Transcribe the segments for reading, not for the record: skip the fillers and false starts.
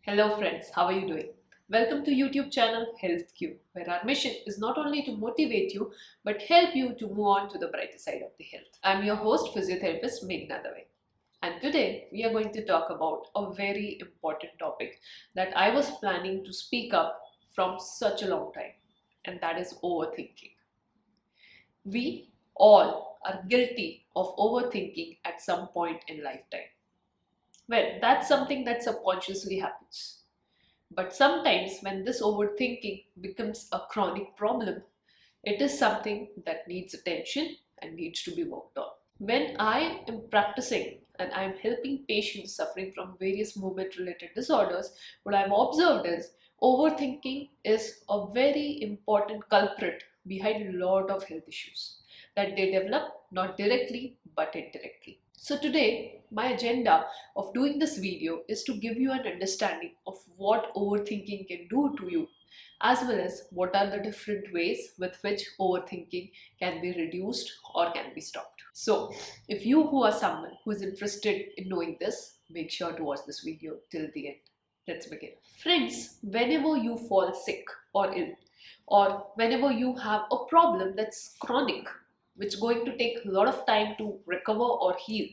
Hello friends, how are you doing? Welcome to YouTube channel HealthQ, where our mission is not only to motivate you but help you to move on to the brighter side of the health. I'm your host, physiotherapist Meghna Dave. And today we are going to talk about a very important topic that I was planning to speak up from such a long time, and that is overthinking. We all are guilty of overthinking at some point in lifetime. Well, that's something that subconsciously happens. But sometimes when this overthinking becomes a chronic problem, it is something that needs attention and needs to be worked on. When I am practicing and I am helping patients suffering from various movement related disorders, what I've observed is overthinking is a very important culprit behind a lot of health issues that they develop not directly but indirectly. So today, my agenda of doing this video is to give you an understanding of what overthinking can do to you, as well as what are the different ways with which overthinking can be reduced or can be stopped. So if you who are someone who is interested in knowing this, make sure to watch this video till the end. Let's begin. Friends, whenever you fall sick or ill, or whenever you have a problem that's chronic, which is going to take a lot of time to recover or heal,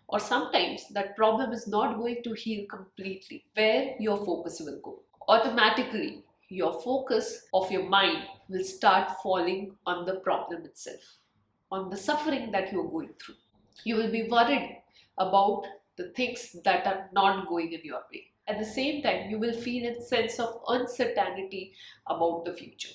or sometimes that problem is not going to heal completely, where your focus will go. Automatically, your focus of your mind will start falling on the problem itself, on the suffering that you're going through. You will be worried about the things that are not going in your way. At the same time, you will feel a sense of uncertainty about the future.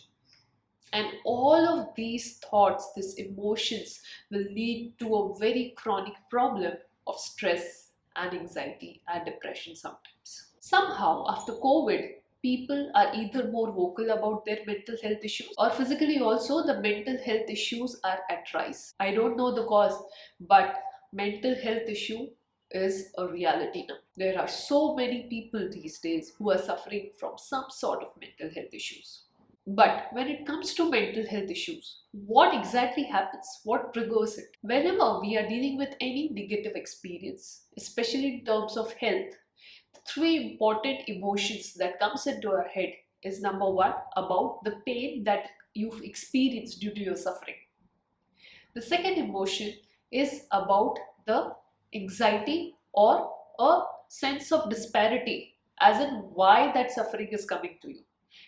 And all of these thoughts, these emotions will lead to a very chronic problem of stress and anxiety and depression sometimes. Somehow, after COVID, people are either more vocal about their mental health issues, or physically also the mental health issues are at rise. I don't know the cause, but mental health issue is a reality now. There are so many people these days who are suffering from some sort of mental health issues. But when it comes to mental health issues, what exactly happens? What triggers it? Whenever we are dealing with any negative experience, especially in terms of health, the three important emotions that comes into our head is number one, about the pain that you've experienced due to your suffering. The second emotion is about the anxiety or a sense of disparity, as in why that suffering is coming to you.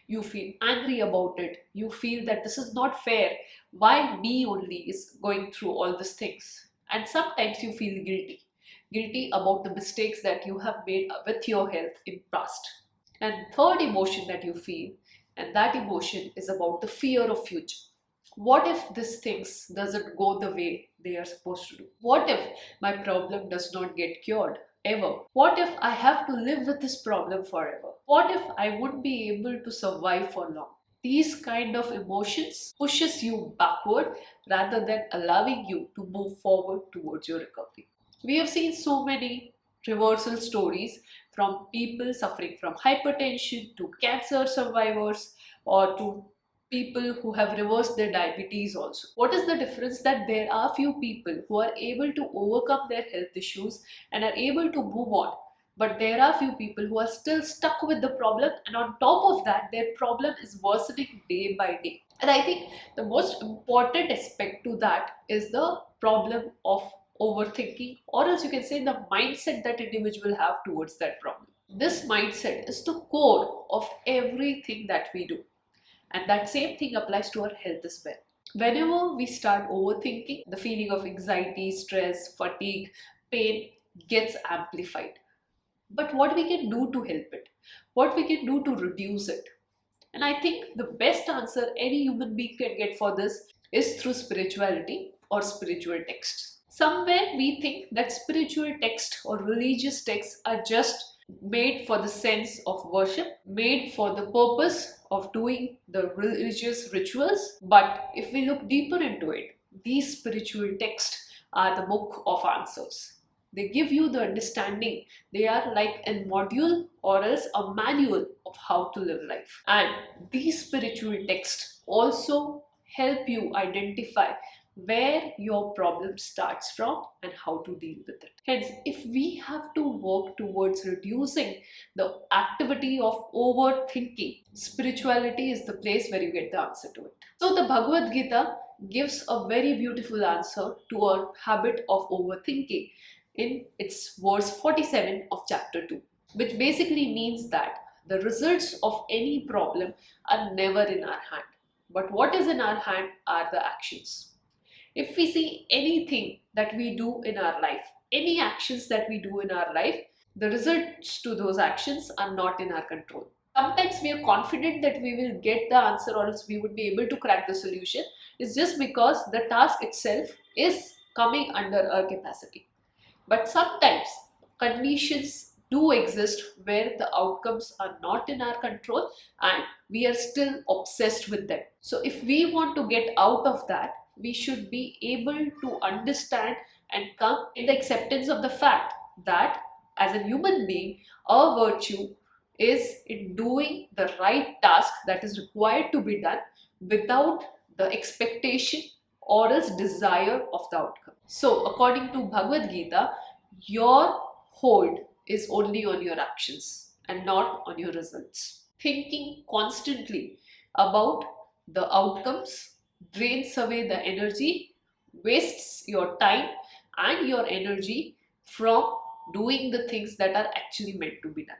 You feel angry about it. You feel that this is not fair. Why me only is going through all these things? And sometimes you feel guilty about the mistakes that you have made with your health in past. And third emotion that you feel, and that emotion is about the fear of future. What if these things doesn't go the way they are supposed to do? What if my problem does not get cured ever? What if I have to live with this problem forever? What if I won't be able to survive for long? These kind of emotions pushes you backward rather than allowing you to move forward towards your recovery. We have seen so many reversal stories from people suffering from hypertension to cancer survivors or to people who have reversed their diabetes also. What is the difference? That there are few people who are able to overcome their health issues and are able to move on, but there are few people who are still stuck with the problem, and on top of that their problem is worsening day by day. And I think the most important aspect to that is the problem of overthinking, or else you can say the mindset that individual have towards that problem. This mindset is the core of everything that we do. And that same thing applies to our health as well. Whenever we start overthinking, the feeling of anxiety, stress, fatigue, pain gets amplified. But what we can do to help it? What we can do to reduce it? And I think the best answer any human being can get for this is through spirituality or spiritual texts. Somewhere we think that spiritual text or religious texts are just made for the sense of worship, made for the purpose of doing the religious rituals. But if we look deeper into it, these spiritual texts are the book of answers. They give you the understanding. They are like a module or else a manual of how to live life. And these spiritual texts also help you identify where your problem starts from and how to deal with it. Hence, if we have to work towards reducing the activity of overthinking, spirituality is the place where you get the answer to it. So the Bhagavad Gita gives a very beautiful answer to our habit of overthinking in its verse 47 of chapter 2, which basically means that the results of any problem are never in our hand. But what is in our hand are the actions. If we see anything that we do in our life, any actions that we do in our life, the results to those actions are not in our control. Sometimes we are confident that we will get the answer or else we would be able to crack the solution. It's just because the task itself is coming under our capacity. But sometimes conditions do exist where the outcomes are not in our control and we are still obsessed with them. So if we want to get out of that, we should be able to understand and come in the acceptance of the fact that as a human being, our virtue is in doing the right task that is required to be done without the expectation or else desire of the outcome. So according to Bhagavad Gita, your hold is only on your actions and not on your results. Thinking constantly about the outcomes drains away the energy, wastes your time and your energy from doing the things that are actually meant to be done.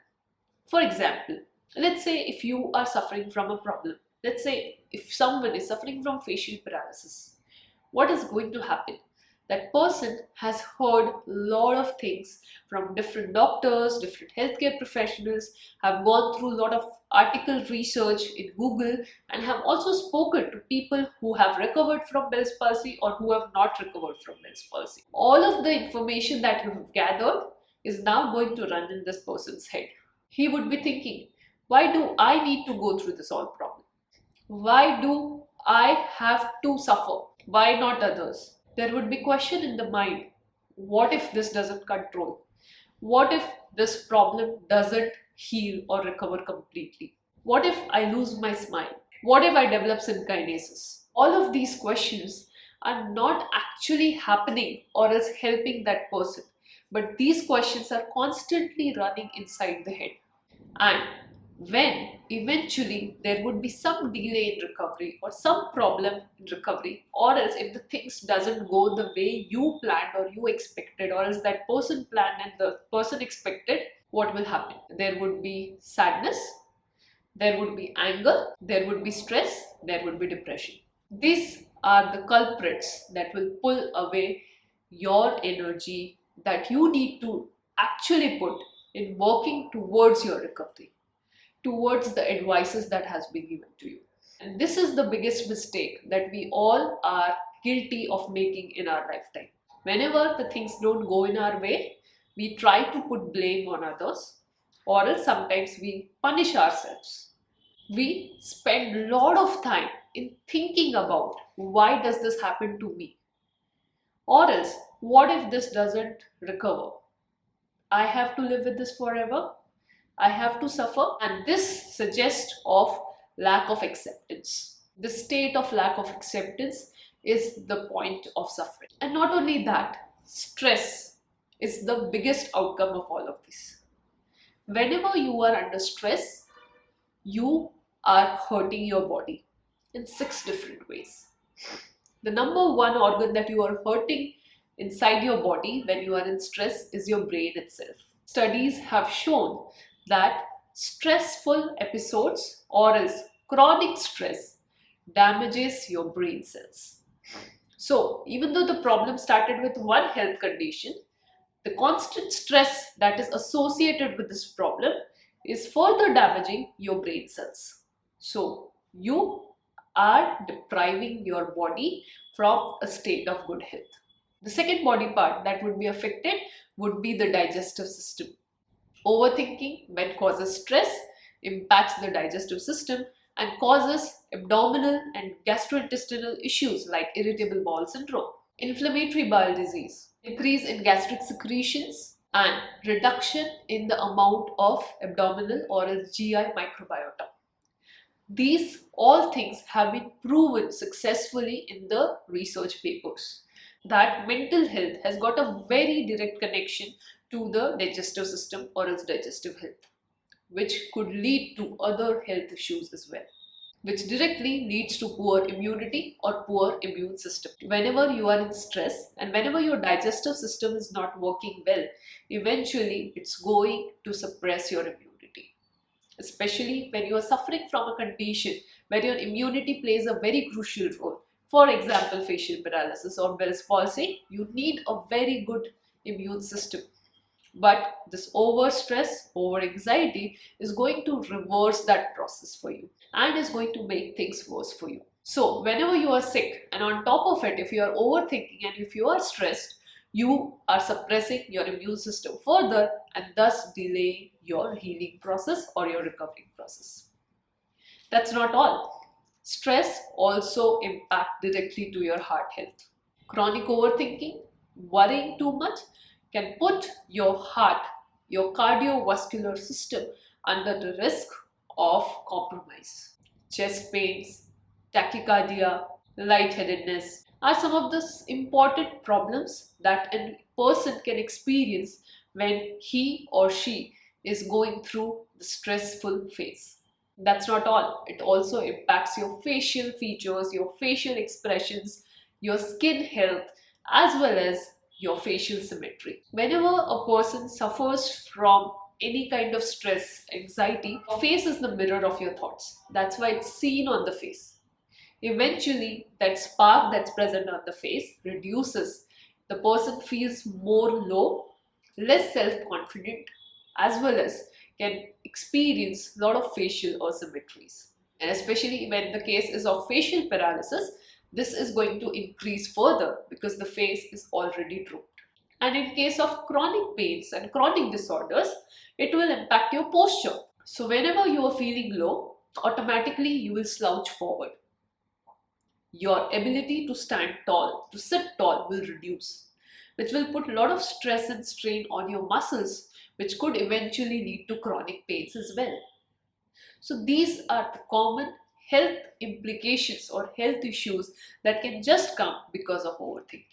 For example, let's say if you are suffering from a problem, let's say if someone is suffering from facial paralysis, what is going to happen? That person has heard a lot of things from different doctors, different healthcare professionals, have gone through a lot of article research in Google and have also spoken to people who have recovered from Bell's palsy or who have not recovered from Bell's palsy. All of the information that you have gathered is now going to run in this person's head. He would be thinking, why do I need to go through this all problem? Why do I have to suffer? Why not others? There would be question in the mind, what if this doesn't control? What if this problem doesn't heal or recover completely? What if I lose my smile? What if I develop synkinesis? All of these questions are not actually happening or else helping that person, but these questions are constantly running inside the head. And when eventually there would be some delay in recovery or some problem in recovery, or else if the things doesn't go the way you planned or you expected, or else that person planned and the person expected, what will happen? There would be sadness, there would be anger, there would be stress, there would be depression. These are the culprits that will pull away your energy that you need to actually put in working towards your recovery, towards the advices that has been given to you. And this is the biggest mistake that we all are guilty of making in our lifetime. Whenever the things don't go in our way, we try to put blame on others, or else sometimes we punish ourselves. We spend a lot of time in thinking about why does this happen to me? Or else, what if this doesn't recover? I have to live with this forever. I have to suffer, and this suggests of lack of acceptance. The state of lack of acceptance is the point of suffering. And not only that, stress is the biggest outcome of all of this. Whenever you are under stress, you are hurting your body in 6 different ways. The number one organ that you are hurting inside your body when you are in stress is your brain itself. Studies have shown that stressful episodes or else chronic stress damages your brain cells. So even though the problem started with one health condition, the constant stress that is associated with this problem is further damaging your brain cells. So you are depriving your body from a state of good health. The second body part that would be affected would be the digestive system. Overthinking, when causes stress, impacts the digestive system and causes abdominal and gastrointestinal issues like irritable bowel syndrome, inflammatory bowel disease, increase in gastric secretions, and reduction in the amount of abdominal or GI microbiota. These all things have been proven successfully in the research papers, that mental health has got a very direct connection to the digestive system or its digestive health, which could lead to other health issues as well, which directly leads to poor immunity or poor immune system. Whenever you are in stress and whenever your digestive system is not working well, eventually it's going to suppress your immunity. Especially when you are suffering from a condition where your immunity plays a very crucial role. For example, facial paralysis or Bell's palsy, you need a very good immune system. But this over stress, over anxiety is going to reverse that process for you and is going to make things worse for you. So, whenever you are sick, and on top of it, if you are overthinking and if you are stressed, you are suppressing your immune system further and thus delaying your healing process or your recovery process. That's not all. Stress also impacts directly to your heart health. Chronic overthinking, worrying too much, can put your heart, your cardiovascular system under the risk of compromise. Chest pains, tachycardia, lightheadedness are some of the important problems that a person can experience when he or she is going through the stressful phase. That's not all. It also impacts your facial features, your facial expressions, your skin health, as well as your facial symmetry. Whenever a person suffers from any kind of stress, anxiety, your face is the mirror of your thoughts. That's why it's seen on the face. Eventually, that spark that's present on the face reduces. The person feels more low, less self-confident, as well as can experience a lot of facial asymmetries. And especially when the case is of facial paralysis, this is going to increase further because the face is already drooped. And in case of chronic pains and chronic disorders, it will impact your posture. So whenever you are feeling low, automatically you will slouch forward. Your ability to stand tall, to sit tall will reduce, which will put a lot of stress and strain on your muscles, which could eventually lead to chronic pains as well. So these are the common health implications or health issues that can just come because of overthinking.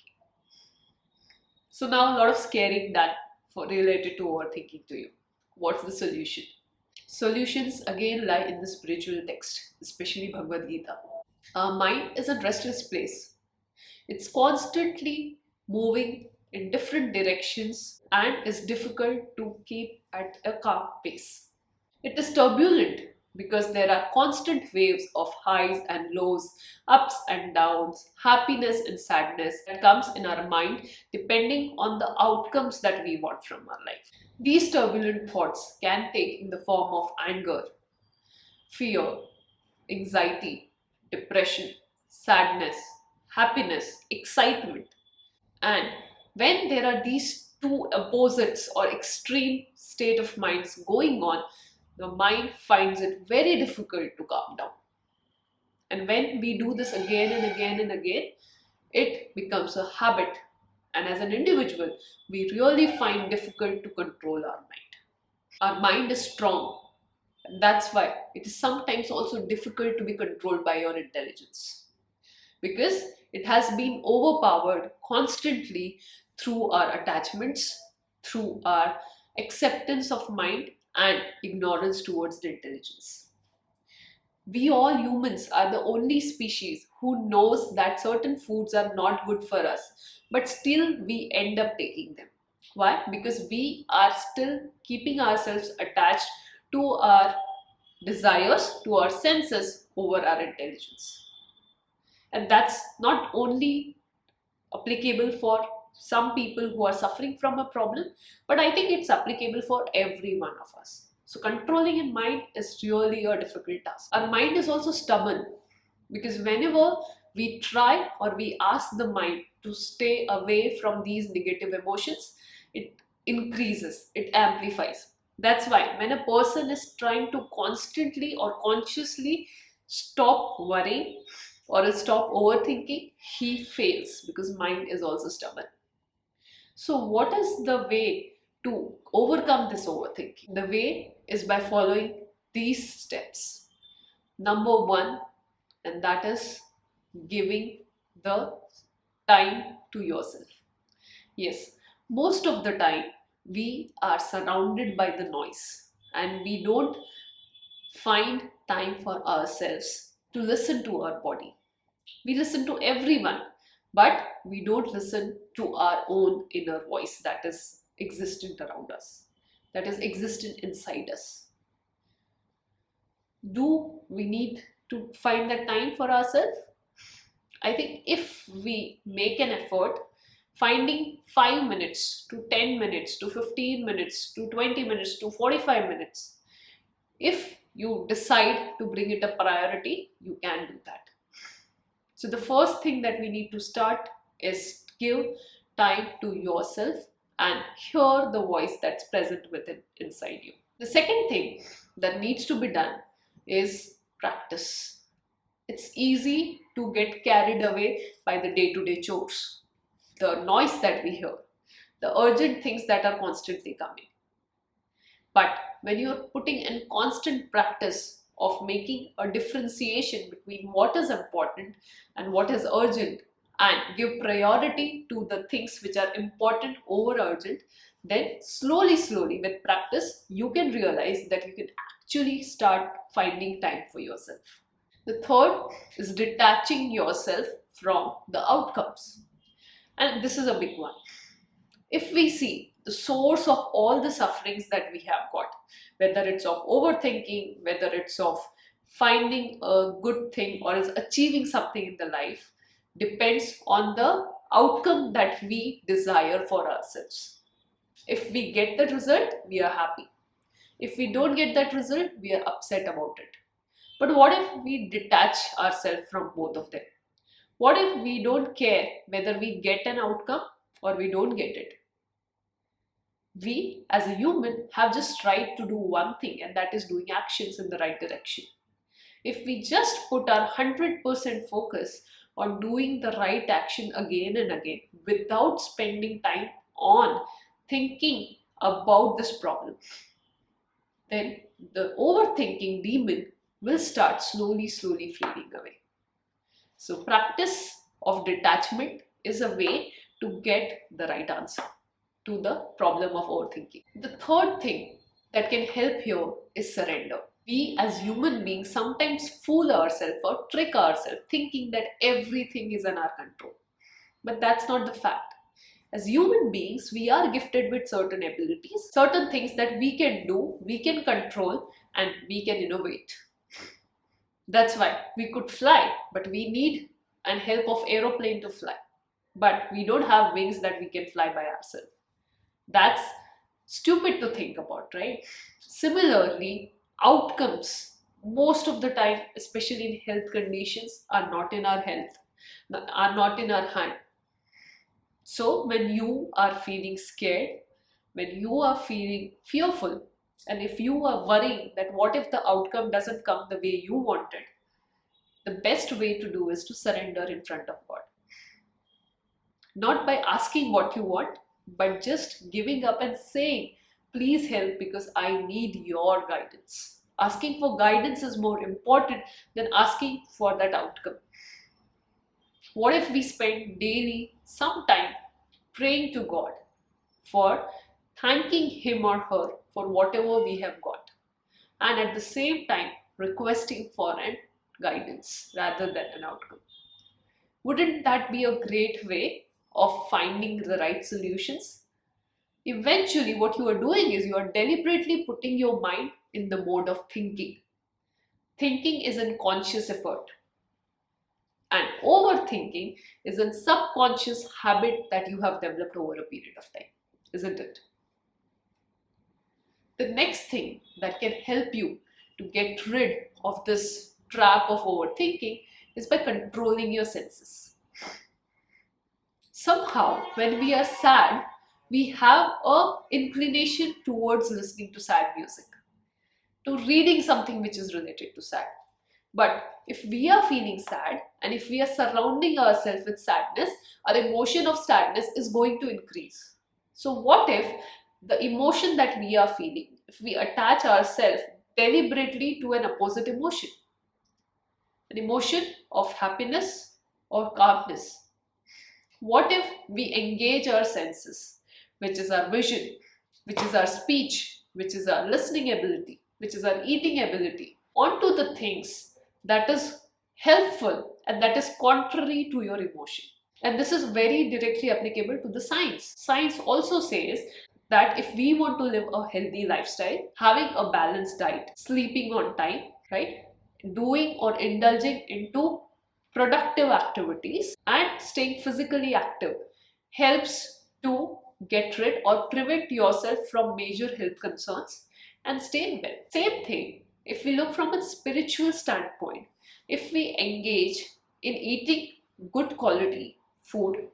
So now a lot of scaring done for related to overthinking to you. What's the solution? Solutions again lie in the spiritual text, especially Bhagavad Gita. Our mind is a restless place. It's constantly moving in different directions and is difficult to keep at a calm pace. It is turbulent because there are constant waves of highs and lows, ups and downs, happiness and sadness that comes in our mind depending on the outcomes that we want from our life. These turbulent thoughts can take in the form of anger, fear, anxiety, depression, sadness, happiness, excitement. And when there are these two opposites or extreme state of minds going on, the mind finds it very difficult to calm down. And when we do this again and again and again, it becomes a habit. And as an individual, we really find difficult to control our mind. Our mind is strong. And that's why it is sometimes also difficult to be controlled by your intelligence. Because it has been overpowered constantly through our attachments, through our acceptance of mind and ignorance towards the intelligence. We all humans are the only species who knows that certain foods are not good for us, but still we end up taking them. Why? Because we are still keeping ourselves attached to our desires, to our senses over our intelligence. And that's not only applicable for some people who are suffering from a problem, but I think it's applicable for every one of us. So controlling a mind is really a difficult task. Our mind is also stubborn because whenever we try or we ask the mind to stay away from these negative emotions, it increases, it amplifies. That's why when a person is trying to constantly or consciously stop worrying or stop overthinking, he fails because mind is also stubborn. So what is the way to overcome this overthinking? The way is by following these steps. Number one, and that is giving the time to yourself. Yes, most of the time we are surrounded by the noise and we don't find time for ourselves to listen to our body. We listen to everyone, but we don't listen to our own inner voice that is existent around us, that is existent inside us. Do we need to find that time for ourselves? I think if we make an effort, finding 5 minutes to 10 minutes to 15 minutes to 20 minutes to 45 minutes, if you decide to bring it a priority, you can do that. So the first thing that we need to start is give time to yourself and hear the voice that's present within inside you. The second thing that needs to be done is practice. It's easy to get carried away by the day-to-day chores, the noise that we hear, the urgent things that are constantly coming. But when you're putting in constant practice of making a differentiation between what is important and what is urgent and give priority to the things which are important over urgent, then slowly with practice, you can realize that you can actually start finding time for yourself. The third is detaching yourself from the outcomes. And this is a big one. If we see the source of all the sufferings that we have got, whether it's of overthinking, whether it's of finding a good thing or is achieving something in the life, depends on the outcome that we desire for ourselves. If we get that result, we are happy. If we don't get that result, we are upset about it. But what if we detach ourselves from both of them? What if we don't care whether we get an outcome or we don't get it? We as a human have just tried to do one thing, and that is doing actions in the right direction. If we just put our 100% focus on doing the right action again and again without spending time on thinking about this problem, then the overthinking demon will start slowly fading away. So practice of detachment is a way to get the right answer to the problem of overthinking. The third thing that can help here is surrender. We as human beings sometimes fool ourselves or trick ourselves thinking that everything is in our control. But that's not the fact. As human beings, we are gifted with certain abilities, certain things that we can do, we can control, and we can innovate. That's why we could fly, but we need an help of aeroplane to fly. But we don't have wings that we can fly by ourselves. That's stupid to think about, right? Similarly, outcomes most of the time, especially in health conditions, are not in our health, are not in our hand. So when you are feeling scared, when you are feeling fearful, and if you are worrying that what if the outcome doesn't come the way you wanted, the best way to do is to surrender in front of God. Not by asking what you want, but just giving up and saying, please help because I need your guidance. Asking for guidance is more important than asking for that outcome. What if we spend daily some time praying to God for thanking Him or her for whatever we have got, and at the same time requesting for an guidance rather than an outcome? Wouldn't that be a great way of finding the right solutions? Eventually, what you are doing is you are deliberately putting your mind in the mode of thinking. Thinking is a conscious effort, and overthinking is a subconscious habit that you have developed over a period of time, isn't it? The next thing that can help you to get rid of this trap of overthinking is by controlling your senses. Somehow, when we are sad, we have an inclination towards listening to sad music, to reading something which is related to sad. But if we are feeling sad and if we are surrounding ourselves with sadness, our emotion of sadness is going to increase. So what if the emotion that we are feeling, if we attach ourselves deliberately to an opposite emotion? an emotion of happiness or calmness. What if we engage our senses, which is our vision, which is our speech, which is our listening ability, which is our eating ability, onto the things that is helpful and that is contrary to your emotion? And this is very directly applicable to the science. Science also says that if we want to live a healthy lifestyle, having a balanced diet, sleeping on time, right, doing or indulging into productive activities and staying physically active helps to get rid or prevent yourself from major health concerns and stay in bed. Same thing, if we look from a spiritual standpoint, if we engage in eating good quality food,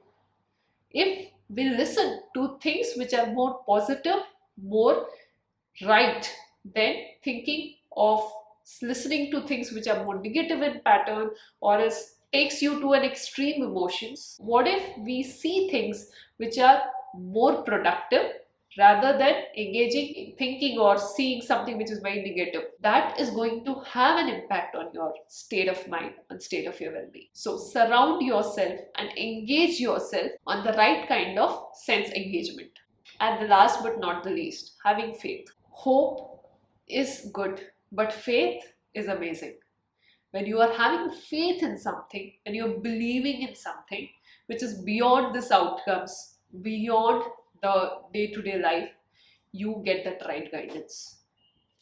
if we listen to things which are more positive, more right, than thinking of listening to things which are more negative in pattern or else takes you to an extreme emotions. What if we see things which are more productive rather than engaging in thinking or seeing something which is very negative? That is going to have an impact on your state of mind and state of your well-being. So surround yourself and engage yourself on the right kind of sense engagement. And the last but not the least, having faith. Hope is good, but faith is amazing. When you are having faith in something and you're believing in something which is beyond this outcomes, beyond the day-to-day life, you get that right guidance.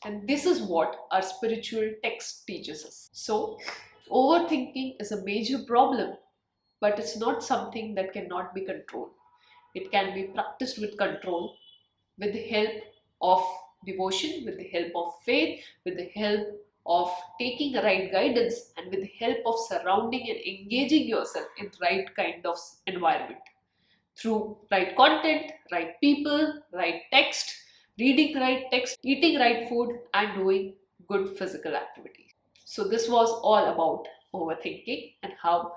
And this is what our spiritual text teaches us. So, overthinking is a major problem, but it's not something that cannot be controlled. It can be practiced with control, with the help of devotion, with the help of faith, with the help of taking the right guidance, and with the help of surrounding and engaging yourself in right kind of environment through right content, right people, right text, reading right text, eating right food, and doing good physical activity. So this was all about overthinking and how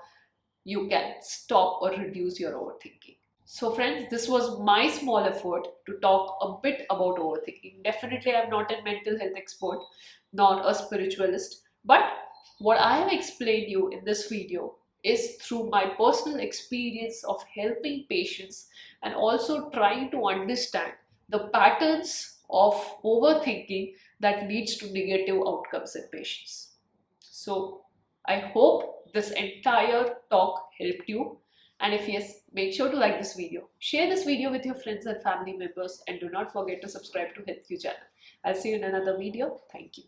you can stop or reduce your overthinking. So friends, this was my small effort to talk a bit about overthinking. Definitely I'm not a mental health expert nor a spiritualist, but what I have explained you in this video is through my personal experience of helping patients and also trying to understand the patterns of overthinking that leads to negative outcomes in patients. So I hope this entire talk helped you. And if yes, make sure to like this video. Share this video with your friends and family members, and do not forget to subscribe to HealthQ channel. I'll see you in another video. Thank you.